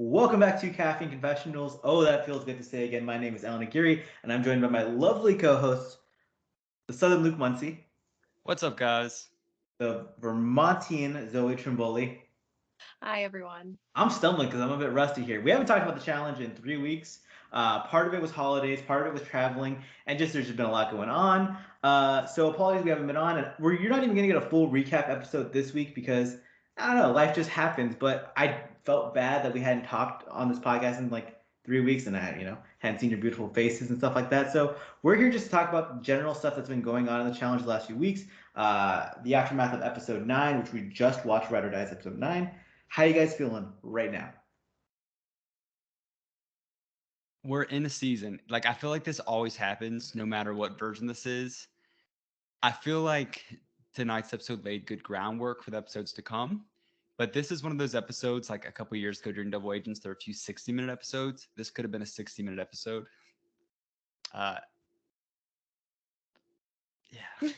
Welcome back to Caffeine Confessionals. Oh, that feels good to say again. My name is Allan, and I'm joined by my lovely co-host, the Southern Luke Muncie, What's up, guys? the Vermontian Zoe Trimboli. Hi, everyone. I'm stumbling because I'm a bit rusty here. We haven't talked about the challenge in 3 weeks. Part of it was holidays, part of it was traveling, and just there's just been a lot going on. So apologies we haven't been on, and you're not even gonna get a full recap episode this week because I don't know, life just happens. But I felt bad that we hadn't talked on this podcast in like 3 weeks, and hadn't seen your beautiful faces and stuff like that. So we're here just to talk about general stuff that's been going on in the challenge the last few weeks. The aftermath of episode 9, which we just watched, Ride or Dies episode 9. How you guys feeling right now? We're in a season. Like, I feel like this always happens, no matter what version this is. I feel like tonight's episode laid good groundwork for the episodes to come. But this is one of those episodes, like a couple years ago during Double Agents, there were a few 60-minute episodes. This could have been a 60-minute episode. Uh, yeah.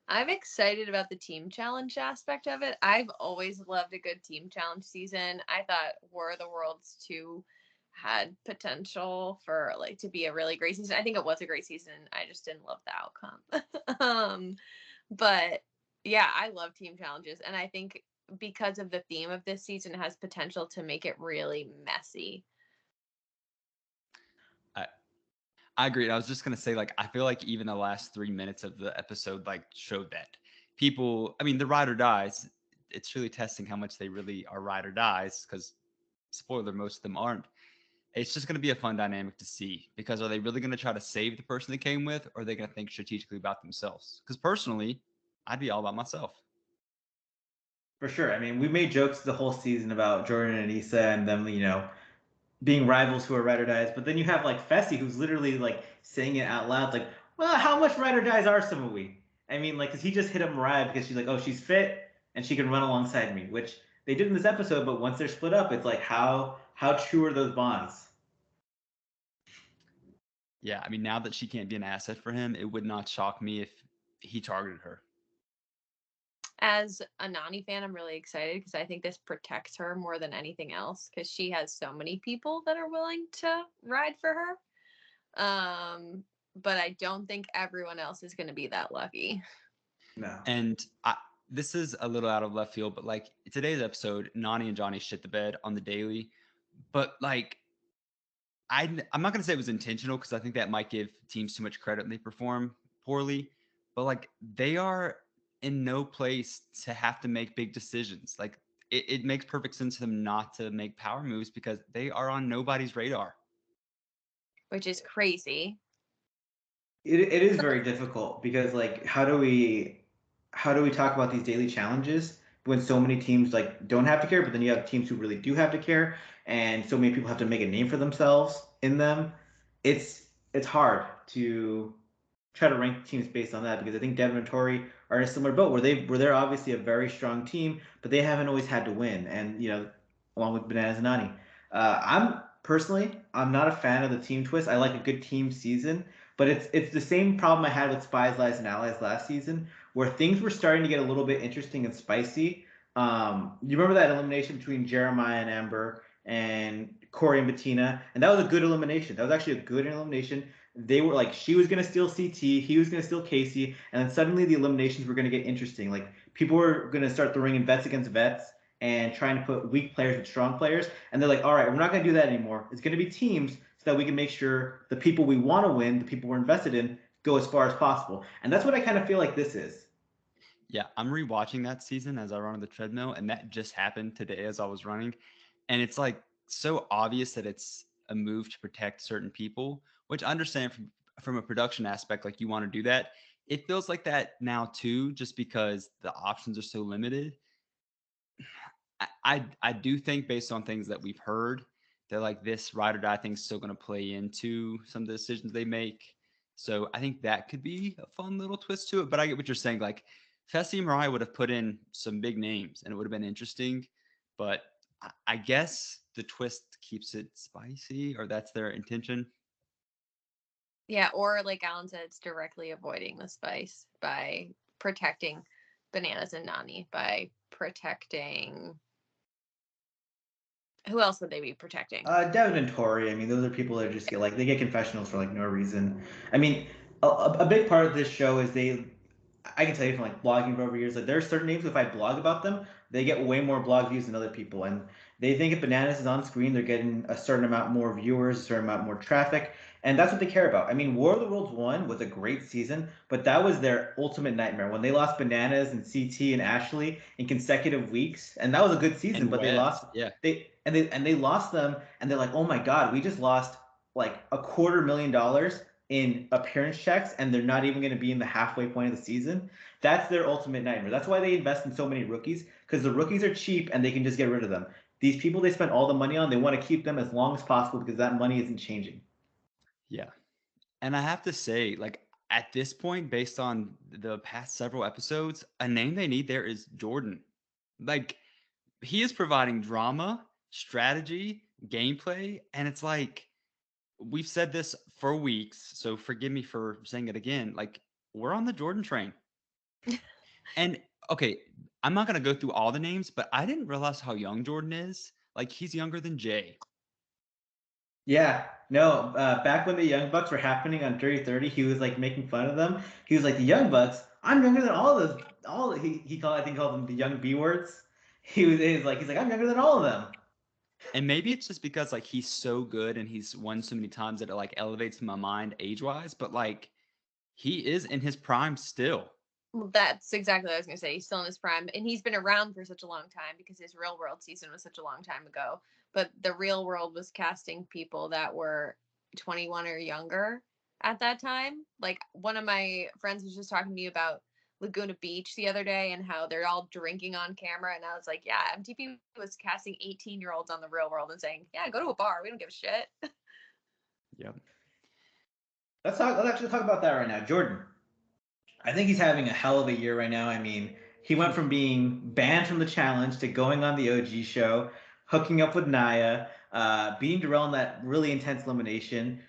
I'm excited about the team challenge aspect of it. I've always loved a good team challenge season. I thought War of the Worlds 2 had potential for to be a really great season. I think it was a great season. I just didn't love the outcome. But yeah, I love team challenges, and I think because of the theme of this season, it has potential to make it really messy. I agree. I was just gonna say, like, I feel like even the last 3 minutes of the episode, like, showed that people. I mean, the ride or dies. It's really testing how much they really are ride or dies. Because, spoiler, most of them aren't. It's just gonna be a fun dynamic to see. Because are they really gonna try to save the person they came with, or are they gonna think strategically about themselves? Because personally, I'd be all about myself. For sure. I mean, we made jokes the whole season about Jordan and Issa and them, being rivals who are ride or dies. But then you have like Fessy, who's literally like saying it out loud, like, "Well, how much ride or dies are some of we?" I mean, like, cause he just hit up Mariah because she's like, "Oh, she's fit and she can run alongside me," which they did in this episode. But once they're split up, it's like, how true are those bonds? Yeah, I mean, now that she can't be an asset for him, it would not shock me if he targeted her. As a Nani fan, I'm really excited because I think this protects her more than anything else because she has so many people that are willing to ride for her. But I don't think everyone else is going to be that lucky. No. And this is a little out of left field, but like today's episode, Nani and Johnny shit the bed on the daily. But like, I'm not going to say it was intentional because I think that might give teams too much credit and they perform poorly. But like, they are in no place to have to make big decisions. Like, it makes perfect sense for them not to make power moves because they are on nobody's radar. Which is crazy. It is very difficult because like how do we talk about these daily challenges when so many teams like don't have to care, but then you have teams who really do have to care, and so many people have to make a name for themselves in them. It's hard to try to rank teams based on that because I think Devin and Tori are in a similar boat where they're obviously a very strong team, but they haven't always had to win, and along with Bananas and Nani. I'm not a fan of the team twist. I like a good team season, but it's the same problem I had with Spies, Lies, and Allies last season, where things were starting to get a little bit interesting and spicy. You remember that elimination between Jeremiah and Amber and Corey and Bettina, and that was a good elimination. That was actually a good elimination. They were like, she was gonna steal CT, he was gonna steal Casey, and then suddenly the eliminations were gonna get interesting. Like people were gonna start throwing in vets against vets and trying to put weak players with strong players, and they're like, all right, we're not gonna do that anymore. It's gonna be teams so that we can make sure the people we want to win, the people we're invested in, go as far as possible. And that's what I kind of feel like this is. Yeah, I'm rewatching that season as I run on the treadmill, and that just happened today as I was running. And it's like so obvious that it's a move to protect certain people, which I understand from a production aspect, like you want to do that. It feels like that now too, just because the options are so limited. I do think based on things that we've heard, that like this ride or die thing's still going to play into some of the decisions they make. So I think that could be a fun little twist to it. But I get what you're saying. Like Fessy and Mariah would have put in some big names and it would have been interesting. But I guess the twist keeps it spicy, or that's their intention. Yeah, or like Alan said, it's directly avoiding the spice by protecting Bananas and Nani, by protecting Who else would they be protecting? Devin and Tori. I mean, those are people that just get like they get confessionals for like no reason. I mean, a big part of this show is they. I can tell you from like blogging for over years, like there are certain names. If I blog about them, they get way more blog views than other people, and they think if Bananas is on screen, they're getting a certain amount more viewers, a certain amount more traffic, and that's what they care about. I mean, War of the Worlds 1 was a great season, but that was their ultimate nightmare when they lost Bananas and CT and Ashley in consecutive weeks, and that was a good season, And but they Wes, lost yeah. they lost them, and they're like, oh my god, we just lost like $250,000 in appearance checks, and they're not even going to be in the halfway point of the season. That's their ultimate nightmare. That's why they invest in so many rookies, because the rookies are cheap and they can just get rid of them. These people they spend all the money on, they want to keep them as long as possible because that money isn't changing. Yeah. And I have to say, like, at this point, based on the past several episodes, a name they need there is Jordan. Like, he is providing drama, strategy, gameplay, and it's like we've said this for weeks, so forgive me for saying it again. Like, we're on the Jordan train. And okay, I'm not gonna go through all the names, but I didn't realize how young Jordan is. Like, he's younger than Jay. Yeah, no. Back when the Young Bucks were happening on Dirty 30, he was like making fun of them. He was like, "The Young Bucks, I'm younger than all of those." All he called, I think, called them the Young B words. He's like, "I'm younger than all of them." And maybe it's just because like he's so good and he's won so many times that it like elevates my mind age-wise, but like he is in his prime still. Well, that's exactly what I was going to say. He's still in his prime, and he's been around for such a long time because his Real World season was such a long time ago. But the Real World was casting people that were 21 or younger at that time. Like one of my friends was just talking to me about Laguna Beach the other day and how they're all drinking on camera, and I was like, yeah, MTV was casting 18-year-olds on the Real World and saying, yeah, go to a bar, we don't give a shit. Yep. Let's actually talk about that right now. Jordan. I think he's having a hell of a year right now. I mean, he went from being banned from the challenge to going on the OG show, hooking up with Naya, beating Darrell in that really intense elimination.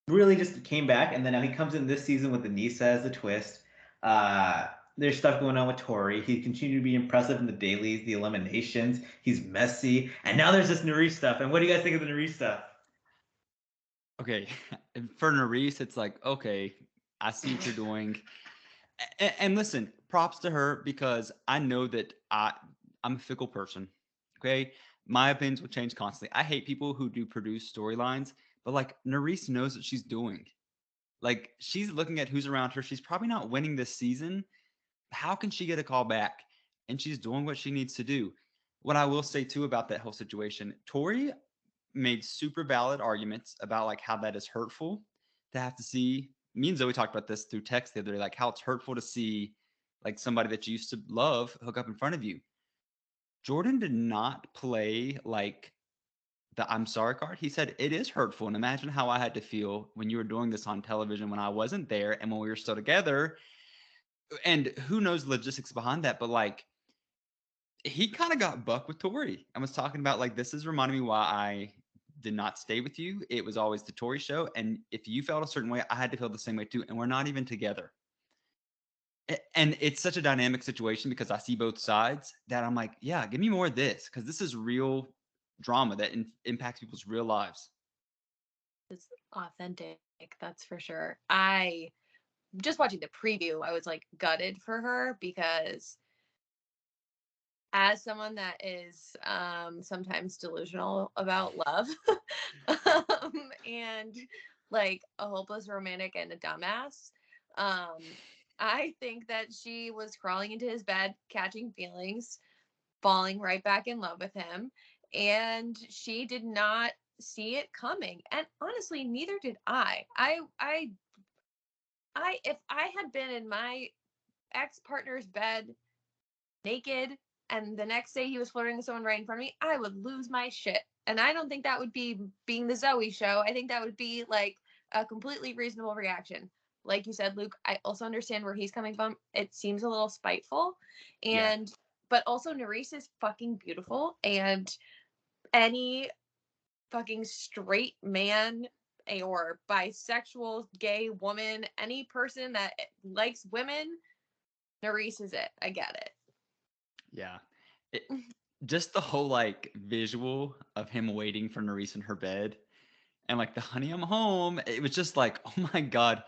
Really just came back, and then now he comes in this season with the Nisa as the twist. Uh, there's stuff going on with Tori. He continued to be impressive in the dailies, the eliminations. He's messy, and now there's this Nurys stuff. And what do you guys think of the Nurys stuff? Okay. For Nurys, it's like, okay, I see what you're doing. And listen, props to her because I know that I'm a fickle person. Okay. My opinions will change constantly. I hate people who do produce storylines, but like Nurys knows what she's doing. Like she's looking at who's around her. She's probably not winning this season. How can she get a call back? And she's doing what she needs to do. What I will say too about that whole situation, Tori made super valid arguments about like how that is hurtful to have to see. Me and Zoe talked about this through text the other day, like how it's hurtful to see like somebody that you used to love hook up in front of you. Jordan did not play like the I'm sorry card. He said it is hurtful. And imagine how I had to feel when you were doing this on television when I wasn't there and when we were still together. And who knows the logistics behind that, but like he kind of got buck with Tori and was talking about like this is reminding me why I did not stay with you. It was always the Tori show, and if you felt a certain way, I had to feel the same way too. And we're not even together. And it's such a dynamic situation because I see both sides that I'm like, yeah, give me more of this because this is real drama that impacts people's real lives. It's authentic, that's for sure. I just watching the preview, I was like gutted for her because as someone that is sometimes delusional about love and like a hopeless romantic and a dumbass, I think that she was crawling into his bed, catching feelings, falling right back in love with him, and she did not see it coming. And honestly, neither did I if I had been in my ex-partner's bed naked and the next day he was flirting with someone right in front of me, I would lose my shit. And I don't think that would be being the Zoe show. I think that would be like a completely reasonable reaction. Like you said, Luke, I also understand where he's coming from. It seems a little spiteful. Yeah. And but also Nurys is fucking beautiful, and any fucking straight man or bisexual gay woman, any person that likes women, Nurys is it. I get Yeah. It, it. just the whole like visual of him waiting for Nurys in her bed and like the honey, I'm home. It was just like, oh my God,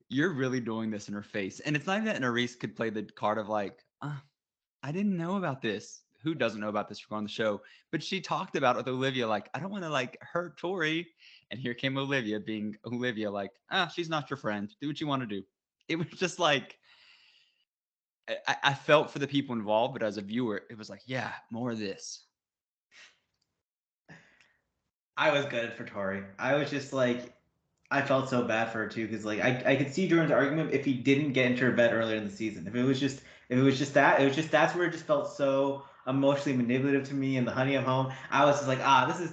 you're really doing this in her face. And it's not even that Nurys could play the card of like, I didn't know about this. Who doesn't know about this from on the show? But she talked about it with Olivia, like, I don't want to like hurt Tori. And here came Olivia being Olivia, like, she's not your friend. Do what you want to do. It was just like I felt for the people involved, but as a viewer, it was like, yeah, more of this. I was gutted for Tori. I was just like, I felt so bad for her too, because like I could see Jordan's argument if he didn't get into her bed earlier in the season. If it was just that, it was just that's where it just felt so emotionally manipulative to me. And the honey of home, I was just like,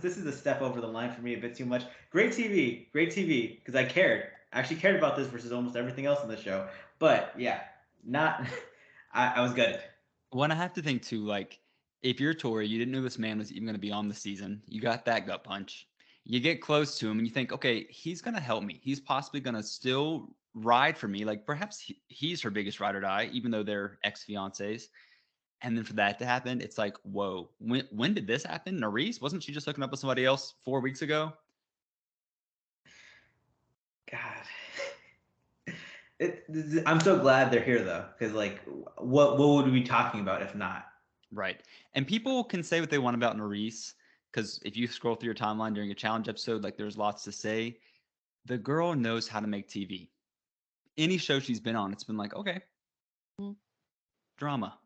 this is a step over the line for me a bit too much. Great TV, because I cared. I actually cared about this versus almost everything else in the show. But yeah, not. I was gutted. One, I have to think too, like, if you're Tori, you didn't know this man was even going to be on the season. You got that gut punch. You get close to him and you think, okay, he's going to help me. He's possibly going to still ride for me. Like, perhaps he's her biggest ride or die, even though they're ex fiancés. And then for that to happen, it's like, whoa, when did this happen? Nurys, wasn't she just hooking up with somebody else 4 weeks ago? God. I'm so glad they're here though, because like, what would we be talking about if not? Right. And people can say what they want about Nurys, because if you scroll through your timeline during a challenge episode, like there's lots to say. The girl knows how to make TV. Any show she's been on, it's been like, okay, Mhm. drama.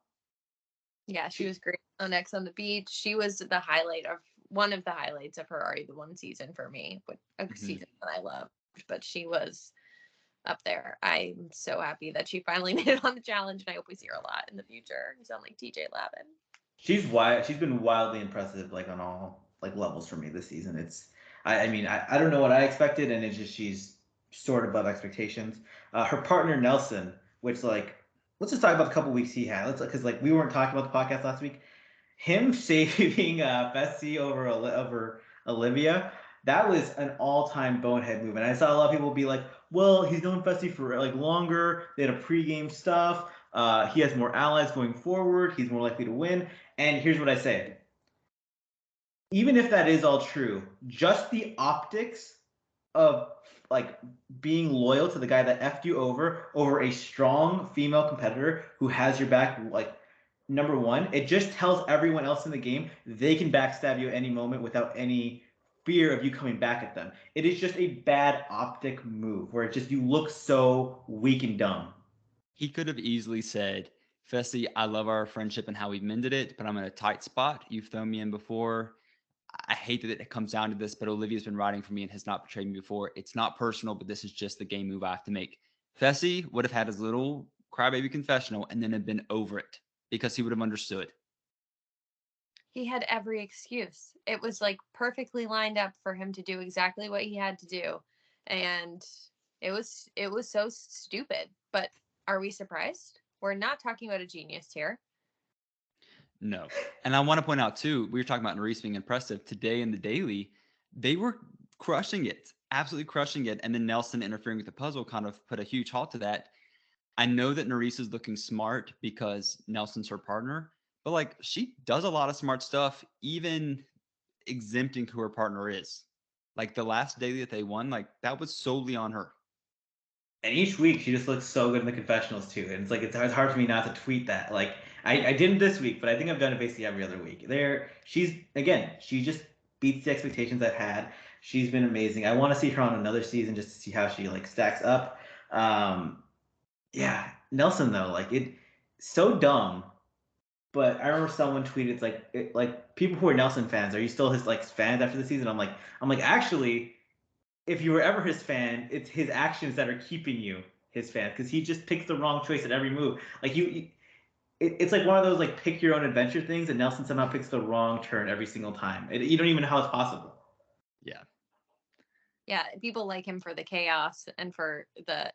Yeah, she was great on X on the Beach. She was the highlight of one of the highlights of her already the one season for me, but a season that I loved. But she was up there. I'm so happy that she finally made it on the challenge, and I hope we see her a lot in the future. You sound like TJ Lavin. She's been wildly impressive, like on all like levels for me this season. I don't know what I expected, and it's just she's sort of above expectations. Her partner Nelson, which like let's just talk about the couple weeks he had. Let's because like we weren't talking about the podcast last week. Him saving Fessy over Olivia, that was an all-time bonehead move. And I saw a lot of people be like, "Well, he's known Fessy for like longer. They had a pregame stuff. He has more allies going forward. He's more likely to win." And here's what I say: even if that is all true, just the optics of like being loyal to the guy that effed you over a strong female competitor who has your back, like number one, it just tells everyone else in the game they can backstab you at any moment without any fear of you coming back at them. It is just a bad optic move where it just you look so weak and dumb. He could have easily said, Fessy, I love our friendship and how we've mended it, but I'm in a tight spot. You've thrown me in before. I hate that it comes down to this, but Olivia's been riding for me and has not betrayed me before. It's not personal, but this is just the game move I have to make. Fessy would have had his little crybaby confessional and then have been over it because he would have understood. He had every excuse. It was like perfectly lined up for him to do exactly what he had to do. And it was so stupid. But are we surprised? We're not talking about a genius here. No. And I want to point out too, we were talking about Nurys being impressive. Today in the daily, they were crushing it, absolutely crushing it. And then Nelson interfering with the puzzle kind of put a huge halt to that. I know that Nurys is looking smart because Nelson's her partner, but like she does a lot of smart stuff, even exempting who her partner is. Like the last daily that they won, like that was solely on her. And each week she just looks so good in the confessionals too. And it's like it's hard for me not to tweet that. Like I didn't this week, but I think I've done it basically every other week. She just beats the expectations I've had. She's been amazing. I want to see her on another season just to see how she like stacks up. Yeah, Nelson though, like it so dumb. But I remember someone tweeted like people who are Nelson fans, are you still his like fans after the season? I'm like actually if you were ever his fan, it's his actions that are keeping you his fan because he just picks the wrong choice at every move. Like it's like one of those like pick your own adventure things, and Nelson somehow picks the wrong turn every single time. You don't even know how it's possible. Yeah. Yeah, people like him for the chaos and for the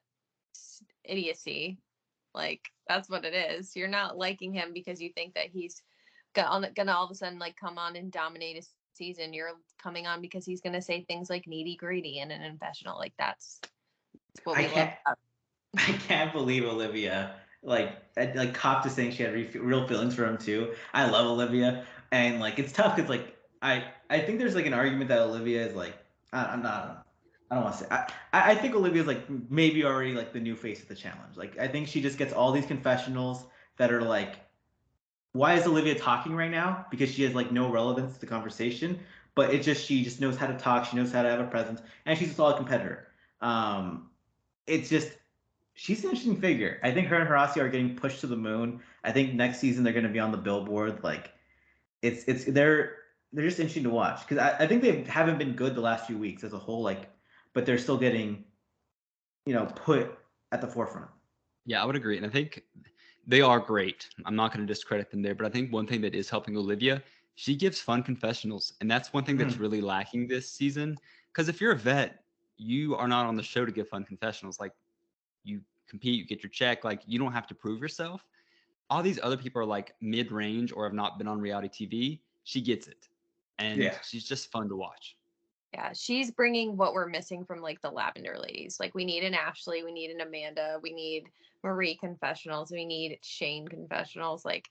idiocy. Like that's what it is. You're not liking him because you think that he's gonna all of a sudden like come on and dominate a season. You're coming on because he's gonna say things like needy, greedy, and an confessional. Like that's what I we love. can't I can't believe Olivia like copped to saying she had real feelings for him too. I love Olivia, and like it's tough because like I think there's like an argument that Olivia is like I'm not. I don't want to say. I think Olivia's like maybe already like the new face of the challenge. Like I think she just gets all these confessionals that are like, why is Olivia talking right now? Because she has like no relevance to the conversation. But it just she just knows how to talk. She knows how to have a presence, and she's a solid competitor. Um, it's just she's an interesting figure. I think her and Horacio are getting pushed to the moon. I think next season they're going to be on the billboard. Like it's they're just interesting to watch because I think they haven't been good the last few weeks as a whole. Like, but they're still getting put at the forefront. Yeah, I would agree. And I think they are great. I'm not going to discredit them there, but I think one thing that is helping Olivia, she gives fun confessionals. And that's one thing that's Mm-hmm. really lacking this season. Because if you're a vet, you are not on the show to give fun confessionals. Like, you compete, you get your check. Like, you don't have to prove yourself. All these other people are like mid range or have not been on reality TV. She gets it. And Yeah. she's just fun to watch. Yeah, she's bringing what we're missing from like the Lavender Ladies. Like we need an Ashley, we need an Amanda, we need Marie confessionals, we need Shane confessionals. Like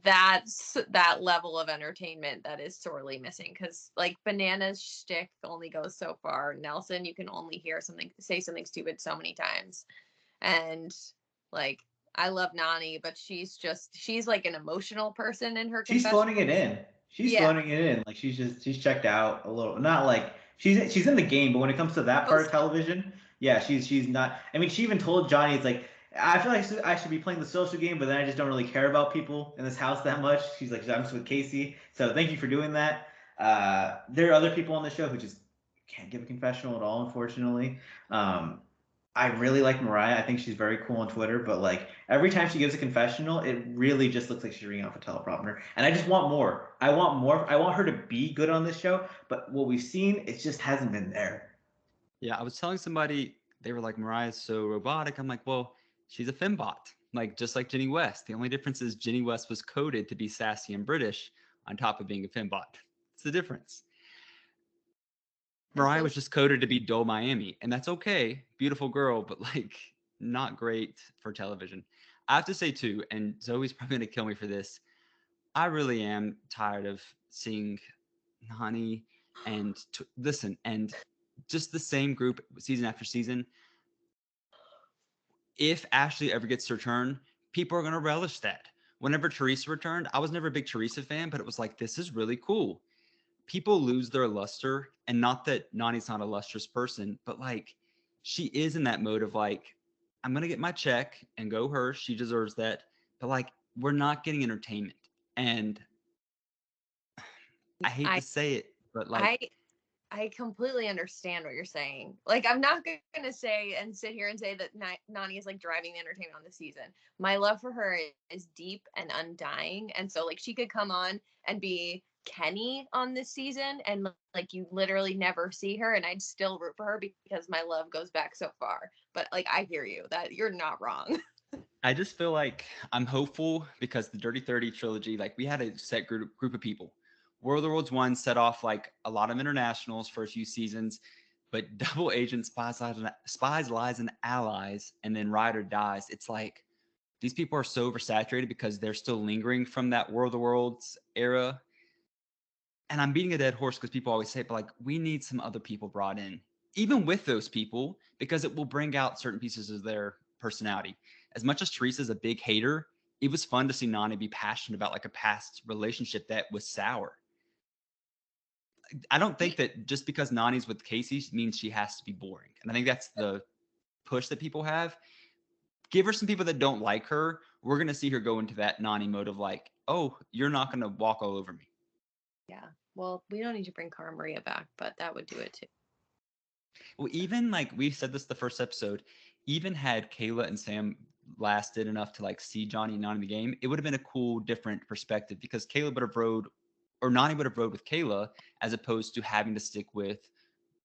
that's that level of entertainment that is sorely missing because like Banana's shtick only goes so far. Nelson, you can only hear something say something stupid so many times. And like I love Nani, but she's like an emotional person in her She's confession. phoning it in. She's Yeah. phoning it in. Like she's checked out a little. Not like she's in the game, but when it comes to that part of television, yeah, she's not. I mean, she even told Johnny, it's like I feel like I should be playing the social game, but then I just don't really care about people in this house that much. She's like, I'm just with Casey, so thank you for doing that. There are other people on the show who just can't give a confessional at all, unfortunately. Um, I really like Mariah. I think she's very cool on Twitter, but like every time she gives a confessional, it really just looks like she's reading off a teleprompter. And I just want more. I want more. I want her to be good on this show, but what we've seen, it just hasn't been there. Yeah, I was telling somebody, they were like, Mariah's so robotic. I'm like, well, she's a fembot, like just like Jenny West. The only difference is Jenny West was coded to be sassy and British on top of being a fembot. It's the difference. Mariah was just coded to be dull Miami, and that's okay. Beautiful girl, but like not great for television. I have to say too, and Zoe's probably gonna kill me for this. I really am tired of seeing Nani and listen, and just the same group season after season. If Ashley ever gets to return, people are going to relish that. Whenever Teresa returned, I was never a big Teresa fan, but it was like, this is really cool. People lose their luster, and not that Nani's not a lustrous person, but like she is in that mode of like, I'm going to get my check and go her. She deserves that. But like, we're not getting entertainment. And I hate to I say it, but I like, I completely understand what you're saying. Like, I'm not going to say and sit here and say that Nani is like driving the entertainment on the season. My love for her is deep and undying. And so, like, she could come on and be Kenny on this season, and like, you literally never see her, and I'd still root for her because my love goes back so far. But, like, I hear you that you're not wrong. I just feel like I'm hopeful because the Dirty 30 trilogy, like we had a set group of people. World of the Worlds 1 set off like a lot of internationals for a few seasons, but Double Agent, Spies, Lies, and Allies, and then Ride or Dies, it's like these people are so oversaturated because they're still lingering from that World of the Worlds era. And I'm beating a dead horse because people always say it, but like we need some other people brought in, even with those people, because it will bring out certain pieces of their personality. As much as Teresa's a big hater, it was fun to see Nani be passionate about like a past relationship that was sour. I don't think that just because Nani's with Casey means she has to be boring. And I think that's the push that people have. Give her some people that don't like her. We're going to see her go into that Nani mode of like, oh, you're not going to walk all over me. Yeah. Well, we don't need to bring Cara Maria back, but that would do it too. Well, even like we said this the first episode, even had Kayla and Sam lasted enough to like see Johnny not in the game, it would have been a cool, different perspective because Kayla would have rode, or Nani would have rode with Kayla as opposed to having to stick with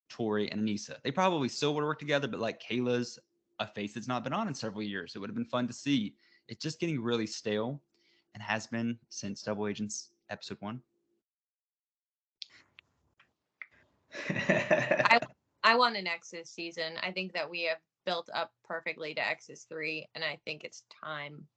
Tori and Anissa. They probably still would have worked together, but like Kayla's a face that's not been on in several years. It would have been fun to see. It's just getting really stale and has been since Double Agents episode 1. I I want an Exodus season. I think that we have built up perfectly to X's 3, and I think it's time.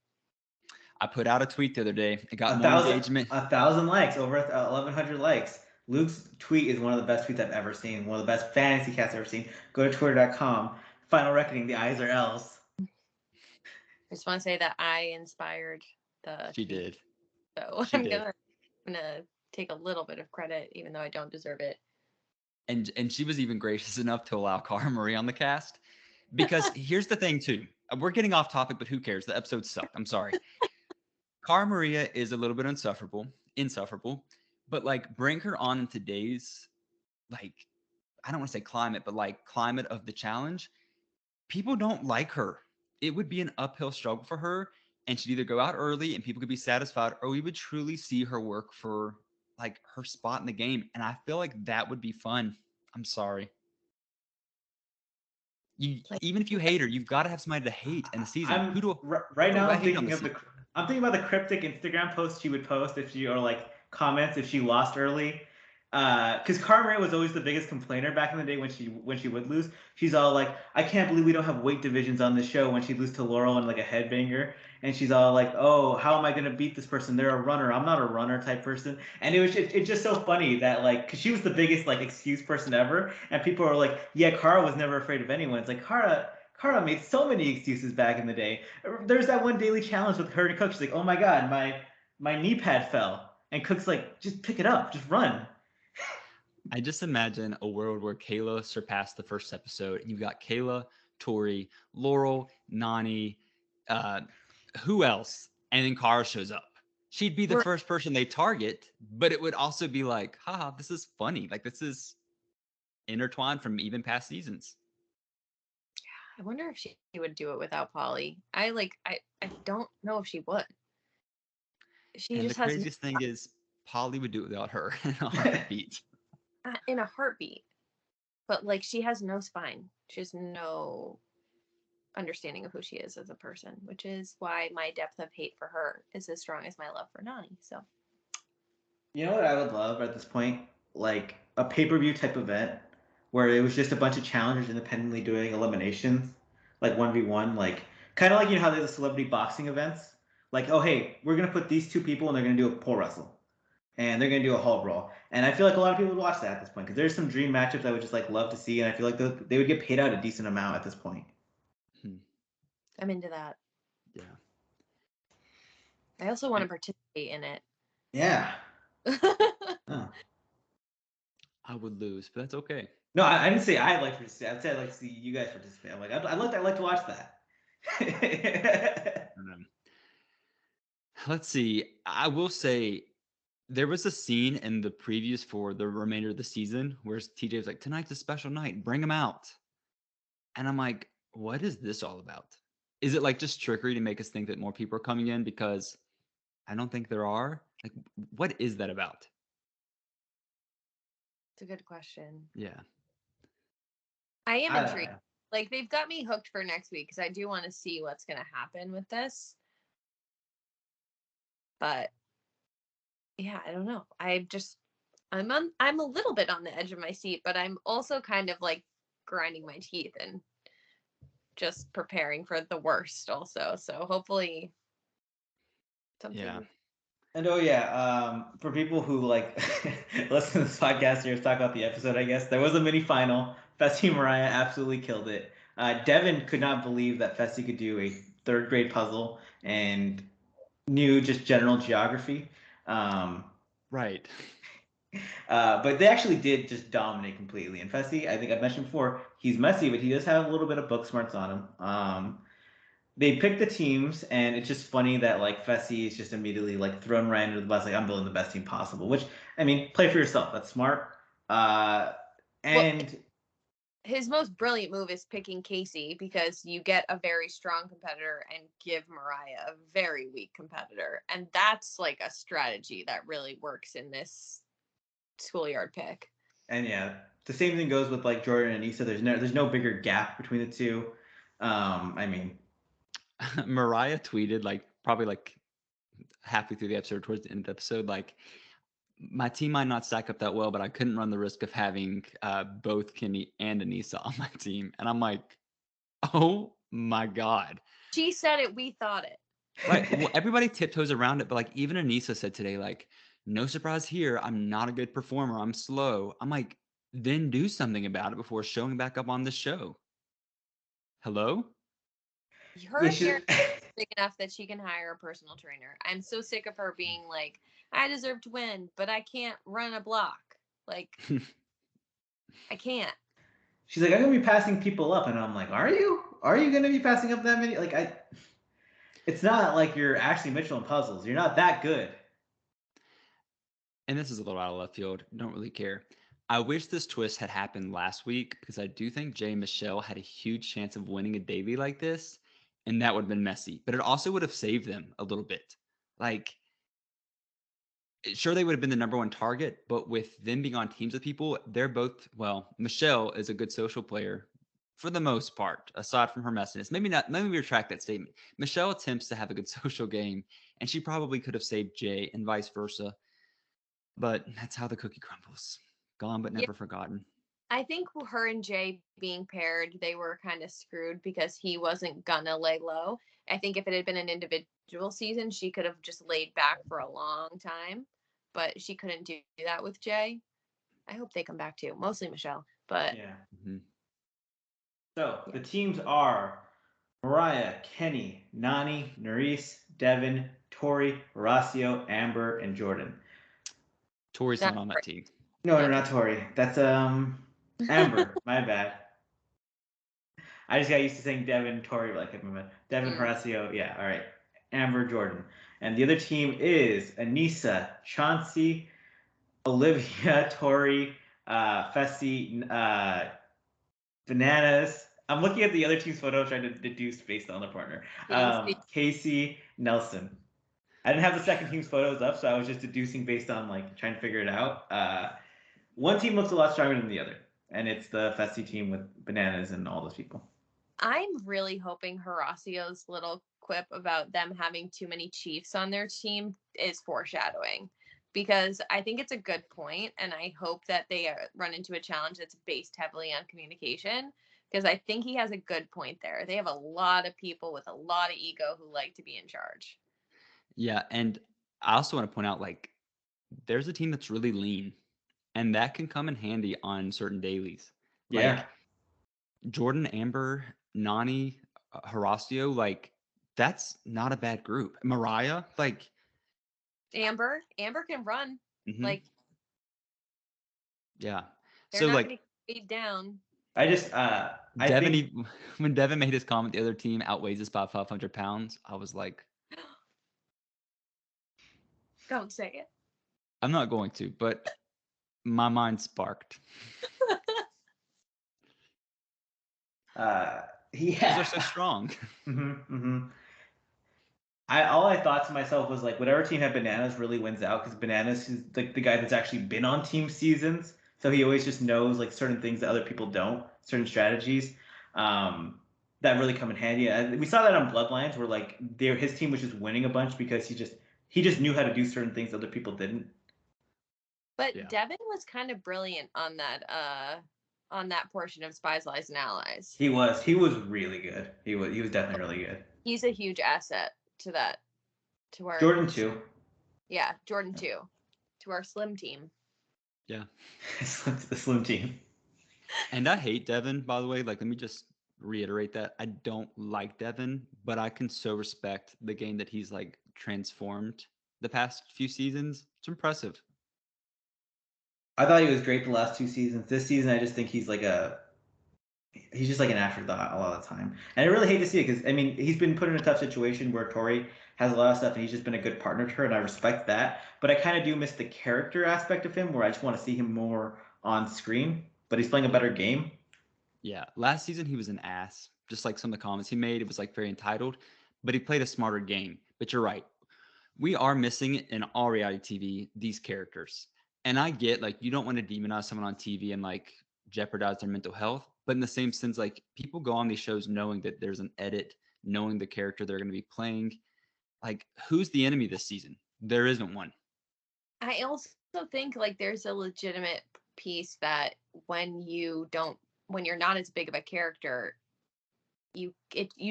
I put out a tweet the other day. It got A more thousand, engagement. 1,000 likes, over 1,100 likes. Luke's tweet is one of the best tweets I've ever seen. One of the best fantasy casts I've ever seen. Go to twitter.com. Final reckoning. The eyes are L's. I just want to say that I inspired the She tweet, did. so She I'm did. gonna take a little bit of credit, even though I don't deserve it. And she was even gracious enough to allow Cara Marie on the cast. Because here's the thing, too. We're getting off topic, but who cares? The episode sucked. I'm sorry. Cara Maria is a little bit insufferable, but like bring her on in today's, like, I don't want to say climate, but like climate of the challenge. People don't like her. It would be an uphill struggle for her, and she'd either go out early and people could be satisfied, or we would truly see her work for like her spot in the game. And I feel like that would be fun. I'm sorry. Like, Even if you hate her, you've got to have somebody to hate in the season. Right now. I I'm hate on thinking the of season? I'm thinking about the cryptic Instagram posts she would post if she, or like comments if she lost early. Because Carmen was always the biggest complainer back in the day when she would lose. She's all like, "I can't believe we don't have weight divisions on this show." When she lose to Laurel and like a headbanger, and she's all like, "Oh, how am I gonna beat this person? They're a runner. I'm not a runner," type person. And it's just so funny that like, because she was the biggest like excuse person ever, and people are like, "Yeah, Kara was never afraid of anyone." It's like Kara made so many excuses back in the day. There's that one daily challenge with her and Cook. She's like, "Oh my god, my knee pad fell," and Cook's like, "Just pick it up, just run." I just imagine a world where Kayla surpassed the first episode, and you've got Kayla, Tori, Laurel, Nani, uh, who else? And then Kara shows up. She'd be the Right. first person they target, but it would also be like, haha, this is funny. Like, this is intertwined from even past seasons. I wonder if she would do it without Polly. I don't know if she would. She And the just has craziest thing is, Polly would do it without her in a heartbeat. in a heartbeat. But like she has no spine. She has no understanding of who she is as a person, which is why my depth of hate for her is as strong as my love for Nani. So You know what I would love at this point? Like a pay-per-view type event where it was just a bunch of challengers independently doing eliminations, like 1v1, like kind of like you know how there's the celebrity boxing events. Like, oh hey, we're gonna put these two people and they're gonna do a pole wrestle. And they're gonna do a hall brawl. And I feel like a lot of people would watch that at this point because there's some dream matchups I would just like love to see, and I feel like they would get paid out a decent amount at this point. I'm into that. Yeah. I also want to participate in it. Yeah. Oh. I would lose, but that's okay. No, I didn't say I'd like to participate. I'd say I'd like to see you guys participate. I'm like, I'd like to watch that. Let's see. I will say there was a scene in the previews for the remainder of the season where TJ was like, tonight's a special night, bring them out. And I'm like, what is this all about? Is it like just trickery to make us think that more people are coming in? Because I don't think there are. Like, what is that about? It's a good question. Yeah. I am intrigued. Like they've got me hooked for next week because I do want to see what's going to happen with this. But yeah, I don't know. I'm a little bit on the edge of my seat, but I'm also kind of like grinding my teeth and just preparing for the worst also. So hopefully something. Yeah. And oh yeah, for people who like listen to this podcast or talk about the episode, I guess there was a mini final. Fessy and Mariah absolutely killed it. Devin could not believe that Fessy could do a third grade puzzle and knew just general geography. Right. But they actually did just dominate completely. And Fessy, I think I've mentioned before, he's messy, but he does have a little bit of book smarts on him. They pick the teams, and it's just funny that like Fessy is just immediately like thrown right into the bus, like I'm building the best team possible. Which I mean, play for yourself. That's smart. And well, his most brilliant move is picking Casey because you get a very strong competitor and give Mariah a very weak competitor, and that's like a strategy that really works in this schoolyard pick. And yeah, the same thing goes with like Jordan and Issa. There's no bigger gap between the two. I mean, Mariah tweeted like probably like halfway through the episode, towards the end of the episode, like, my team might not stack up that well, but I couldn't run the risk of having both Kenny and Anissa on my team. And I'm like, Oh my God. She said it. We thought it. Right. Well, everybody tiptoes around it, but like even Anissa said today, like, no surprise here. I'm not a good performer. I'm slow. I'm like, then do something about it before showing back up on the show. Hello? Her Yeah, hair is big enough that she can hire a personal trainer. I'm so sick of her being like, I deserve to win, but I can't run a block. Like, I can't. she's like, I'm gonna be passing people up, and I'm like, are you? Are you gonna be passing up that many? Like, it's not like you're Ashley Mitchell in puzzles. You're not that good. And this is a little out of left field. Don't really care. I wish this twist had happened last week because I do think Jay and Michelle had a huge chance of winning a daily like this, and that would have been messy. But it also would have saved them a little bit. Like, sure, they would have been the number one target, but with them being on teams with people, they're both, well, Michelle is a good social player for the most part, aside from her messiness. Maybe not, maybe we retract that statement. Michelle attempts to have a good social game, and she probably could have saved Jay and vice versa. But that's how the cookie crumbles. Gone but Yeah, never forgotten. I think her and Jay being paired, they were kind of screwed because he wasn't gonna lay low. I think if it had been an individual season, she could have just laid back for a long time, but she couldn't do that with Jay. I hope they come back too, mostly Michelle. But Yeah. Mhm. So yeah. the teams are Mariah, Kenny, Nani, Nurys, Devin, Tori, Horacio, Amber, and Jordan. Tori's Not not on that team. No, no, not not Tori. That's Amber. My bad. I just got used to saying Devin, Tori, like I meant Devin, Horacio. Yeah, all right. Amber, Jordan. And the other team is Anissa, Chauncey, Olivia, Tori, Fessy, Bananas. I'm looking at the other team's photo trying to deduce based on the partner. Casey. Casey, Nelson. I didn't have the second team's photos up, so I was just deducing based on like trying to figure it out. One team looks a lot stronger than the other, and it's the Fessy team with Bananas and all those people. I'm really hoping Horacio's little quip about them having too many Chiefs on their team is foreshadowing, because I think it's a good point, and I hope that they run into a challenge that's based heavily on communication, because I think he has a good point there. They have a lot of people with a lot of ego who like to be in charge. Yeah, and I also want to point out like there's a team that's really lean, and that can come in handy on certain dailies. Yeah. Like Jordan, Amber, Nani, Horacio, like that's not a bad group. Mariah, like, Amber can run. mhm, Like, yeah. they're So not going like to get weighed down. I Devin, think when Devin made his comment, the other team outweighs us by 500 pounds. I was like, Don't say it. I'm not going to, but my mind sparked uh because they're yeah. so strong. hmm all I thought to myself was like, whatever team had Bananas really wins out because Bananas is like the guy that's actually been on team seasons, so he always just knows like certain things that other people don't, certain strategies um, that really come in handy. We saw that on Bloodlines where like his team was just winning a bunch because he just knew how to do certain things other people didn't. But Yeah. Devin was kind of brilliant on that portion of Spies, Lies, and Allies. He was really good. He was definitely really good. He's a huge asset to that to our Jordan too. yeah, Jordan too. To our slim team. Yeah. The slim team. And I hate Devin, by the way. Like, let me just reiterate that. I don't like Devin, but I can so respect the game that he's like transformed the past few seasons. It's impressive. I thought he was great the last two seasons. This season, I just think he's just like an afterthought a lot of the time. And I really hate to see it because I mean he's been put in a tough situation where Tori has a lot of stuff and he's just been a good partner to her and I respect that. But I kind of do miss the character aspect of him where I just want to see him more on screen. But he's playing a better game. Yeah. Last season, he was an ass. Just like some of the comments he made, it was like very entitled, but he played a smarter game. But you're right. We are missing in all reality TV these characters. And I get like you don't want to demonize someone on TV and like jeopardize their mental health. But in the same sense, like people go on these shows knowing that there's an edit, knowing the character they're going to be playing. Like, who's the enemy this season? There isn't one. I also think like there's a legitimate piece that when you're not as big of a character, you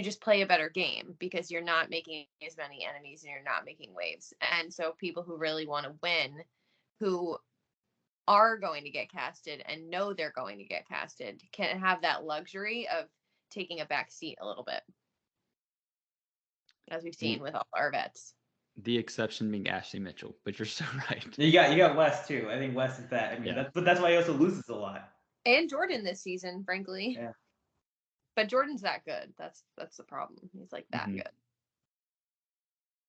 just play a better game because you're not making as many enemies and you're not making waves. And so people who really want to win, who are going to get casted and know they're going to get casted, can have that luxury of taking a back seat a little bit, as we've seen with all our vets. The exception being Ashley Mitchell, but you're so right. You got Wes too. I think Wes is that. I mean, that's why he also loses a lot. And Jordan this season, frankly. Yeah. But Jordan's that good. That's the problem. He's like that good.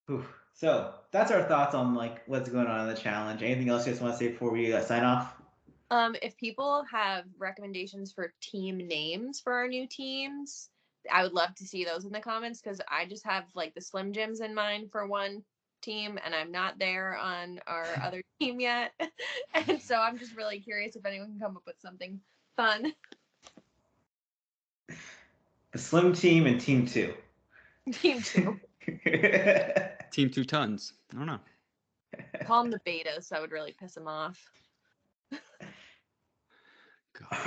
Whew. So that's our thoughts on like what's going on in the challenge. Anything else you guys want to say before we sign off? If people have recommendations for team names for our new teams, I would love to see those in the comments because I just have like the Slim Jims in mind for one team and I'm not there on our other team yet. And so I'm just really curious if anyone can come up with something fun. The Slim Team and Team 2. Team 2. Team 2 tons. I don't know. Call them the betas. That would really piss them off.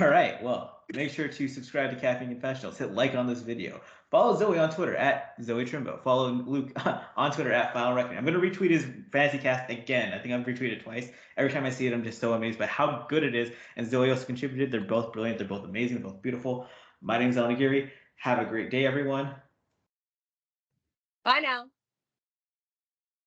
All right. Well, make sure to subscribe to Caffeine Confessionals. Hit like on this video. Follow Zoe on Twitter at Zoe Trimbo. Follow Luke on Twitter at Final Reckoning. I'm going to retweet his fantasy cast again. I think I've retweeted it twice. Every time I see it, I'm just so amazed by how good it is. And Zoe also contributed. They're both brilliant. They're both amazing. They're both beautiful. My name is Allan. Have a great day, everyone. Bye now.